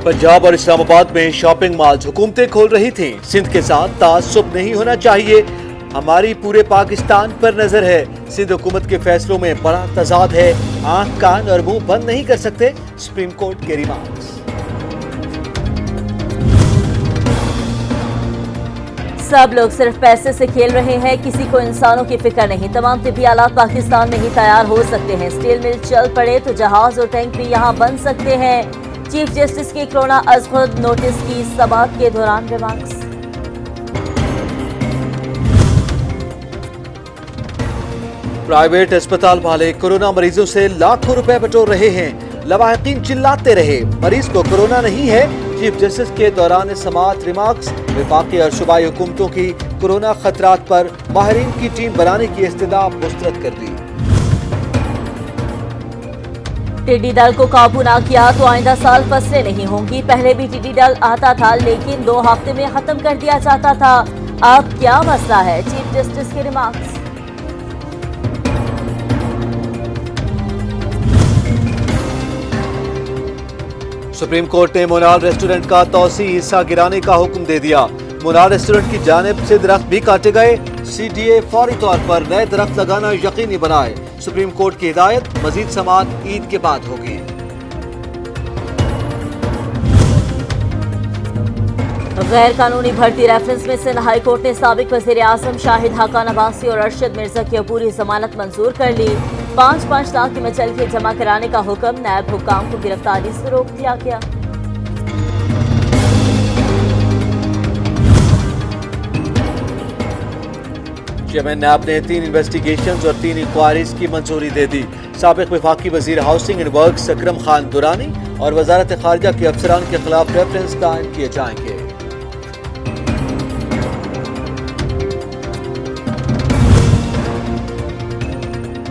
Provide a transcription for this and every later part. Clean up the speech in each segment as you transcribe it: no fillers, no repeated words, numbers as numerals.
पंजाब और इस्लामाबाद में shopping malls हुकूमतें खोल रही थीं। सिंध के साथ तासुब नहीं होना चाहिए, हमारी पूरे पाकिस्तान पर नजर है। सिंध हुकूमत के फैसलों में बड़ा तजाद है, आंख कान और मुंह बंद नहीं कर सकते, सुप्रीम कोर्ट के रिमार्क्स। सब लोग सिर्फ पैसे से खेल रहे हैं, किसी को इंसानों की फिक्र नहीं। तमाम तिब्बी आलात पाकिस्तान में ही तैयार हो सकते हैं। स्टील मिल चल पड़े तो जहाज और टैंक भी यहाँ बन सकते हैं। चीफ जस्टिस के कोरोना अज खुद नोटिस की समाअत के दौरान रिमार्क्स। प्राइवेट अस्पताल वाले कोरोना मरीजों से लाखों रुपए बटोर रहे हैं। लवाहिकीन चिल्लाते रहे, मरीज को कोरोना नहीं है। चीफ जस्टिस के दौरान समाअत रिमार्क्स। वफाकी और सूबाई हुकूमतों की कोरोना खतरात पर माहिरीन की टीम बनाने की इस्तदा मुस्तरद कर दी। टिड्डी दल को काबू ना किया तो आइंदा साल फसलें नहीं होंगी। पहले भी टिड्डी दल आता था लेकिन 2 हफ्ते में खत्म कर दिया जाता था। अब क्या मसला है? चीफ जस्टिस के रिमार्क्स। सुप्रीम कोर्ट ने मोनाल रेस्टोरेंट का तौसी हिस्सा गिराने का हुक्म दे दिया। मोनाल रेस्टोरेंट की जानिब से दरख्त भी काटे गए। CDA फौरी तौर पर नए दरख्त लगाना यकीनी बनाए। सुप्रीम कोर्ट की हिदायत, मजीद समाअत ईद के बाद होगी। गैर कानूनी भर्ती रेफरेंस में सिंध हाई कोर्ट ने साबिक वजीर आजम शाहिद हाकान अब्बासी और अरशद मिर्जा की पूरी जमानत मंजूर कर ली। 5-5 लाख की मुचलके जमा कराने का हुक्म। नायब हुक्काम को गिरफ्तारी से रोक दिया गया। चेयरमैन नैब ने 3 इन्वेस्टिगेशंस और 3 इंक्वायरीज की मंजूरी दे दी। साबिक वफाकी वजीर housing and works Akram Khan Durrani और वजारत खारजा के अफसरान के खिलाफ रेफरेंस कायम किए जाएंगे।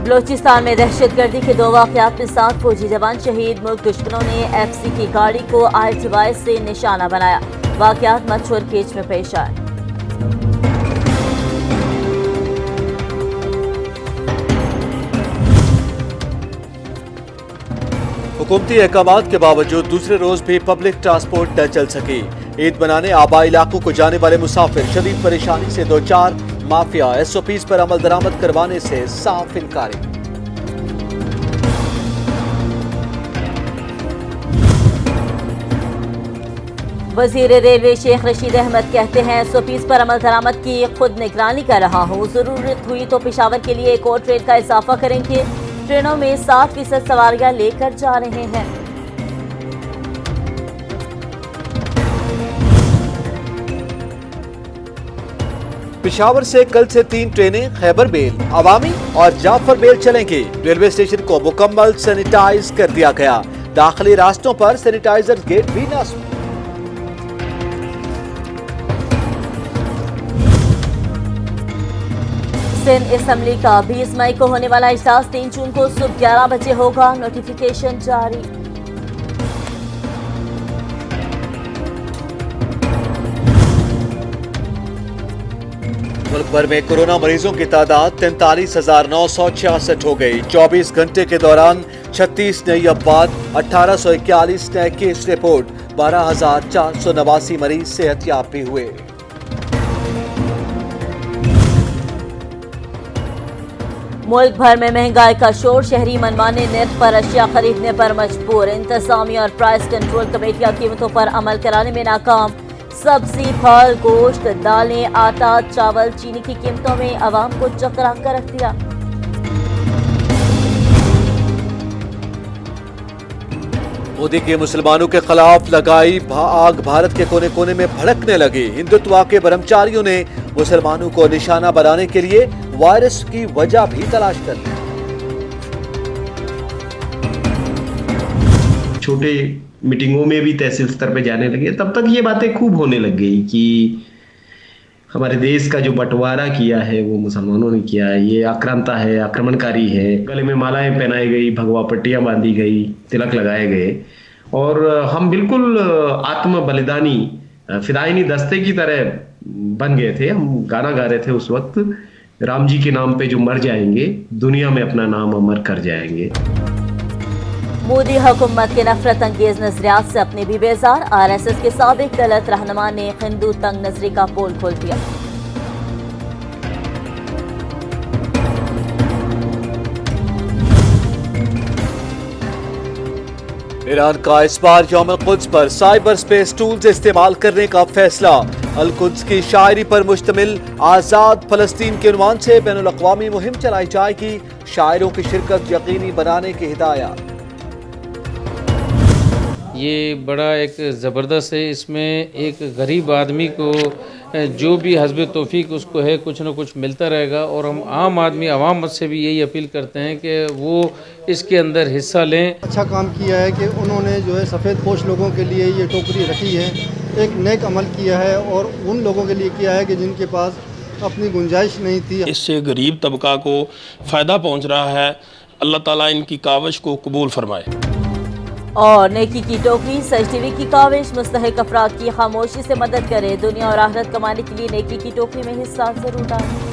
बलोचिस्तान में दहशतगर्दी के 2 वाक़यात में 7 फौजी जवान शहीद। मुल्क दुश्मनों ने FC की गाड़ी को ITY से निशाना बनाया। वाक़यात मच्छर केच में पेश आए। हुकूमती अहकामात के बावजूद दूसरे रोज भी पब्लिक ट्रांसपोर्ट न चल सकी। ईद मनाने आबाई इलाकों को जाने वाले मुसाफिर शदीद परेशानी से दो चार। माफिया SOPs पर अमल दरामद करवाने से साफ इनकारी। वजीर रेलवे शेख रशीद अहमद कहते हैं SOPs पर अमल दरामद की खुद निगरानी कर रहा हूँ। जरूरत हुई तो पेशावर के लिए एक और ट्रेन का इजाफा करेंगे। ट्रेनों में 60% सवारियां लेकर जा रहे हैं। पेशावर से कल से 3 ट्रेनें खैबर बेल, अवामी और जाफर बेल चलेंगी। रेलवे स्टेशन को मुकम्मल सैनिटाइज कर दिया गया। दाखिली रास्तों पर सैनिटाइजर गेट भी नस्ब। सिंध असेंबली का 20 मई को होने वाला इजलास 3 जून को सुबह 11 बजे होगा। नोटिफिकेशन जारी। मुल्क भर में कोरोना मरीजों की तादाद 43,966 हो गई। 24 घंटे के दौरान 36 नई अफवात, 1841 नए केस रिपोर्ट, 12,489 मरीज सेहतयाब भी हुए। मुल्क भर में महंगाई का शोर। शहरी मनमाने निर्ख पर अशिया खरीदने पर मजबूर। इंतजामिया और प्राइस कंट्रोल कमेटियां कीमतों पर अमल कराने में नाकाम। सब्जी, फल, गोश्त, दालें, आटा, चावल, चीनी की कीमतों में आवाम को चकरा कर रख दिया। मोदी के मुसलमानों के खिलाफ लगाई आग भारत के कोने कोने में भड़कने लगी। हिंदुत्व के ब्रह्मचारियों ने मुसलमानों को निशाना बनाने के लिए वायरस की वजह भी तलाश कर ली। छोटे मीटिंगों में भी तहसील स्तर पे जाने लगे, तब तक ये बातें खूब होने लग गई कि हमारे देश का जो बंटवारा किया है वो मुसलमानों ने किया है, ये आक्रांता है, आक्रमणकारी है। गले में मालाएं पहनाई गई, भगवा पट्टियां बांधी गई, तिलक लगाए गए और हम बिल्कुल आत्म बलिदानी फिदायनी दस्ते की तरह बन गए थे। हम गाना गा रहे थे उस वक्त, राम जी के नाम पे जो मर जाएंगे दुनिया में अपना नाम अमर कर जाएंगे। मोदी हुकूमत के नफरत अंगेज नजरियात से अपने भी बेजार। RSS के साबिक दलित रहनुमा ने हिंदू तंग नजरी का पोल खोल दिया। ईरान का इस बार यौम-उल-कुद्स पर साइबर स्पेस टूल्स इस्तेमाल करने का फैसला। अल-कुद्स की शायरी पर मुश्तमिल आज़ाद फ़लस्तीन के उन्वान से बैनुल-अक़वामी मुहिम चलाई जाएगी। शायरों की शिरकत यकीनी बनाने की हिदायत। ये बड़ा एक ज़बरदस्त है। इसमें एक गरीब आदमी को जो भी हस्ब तौफीक उसको है कुछ न कुछ मिलता रहेगा, और हम आम आदमी अवाम से भी यही अपील करते हैं कि वो इसके अंदर हिस्सा लें। अच्छा काम किया है कि उन्होंने जो है सफ़ेद पोश लोगों के लिए ये टोकरी रखी है, एक नेक अमल किया है और उन लोगों के लिए किया है कि जिनके पास अपनी गुंजाइश नहीं थी। इससे गरीब तबका को फ़ायदा पहुँच रहा है। अल्लाह ताला इनकी काविश को कबूल फरमाए। और नेकी की टोकरी सच टीवी की काविश मुस्तहिक अफराद की खामोशी से मदद करे। दुनिया और आखिरत कमाने के लिए नेकी की टोकरी में हिस्सा जरूर डालें।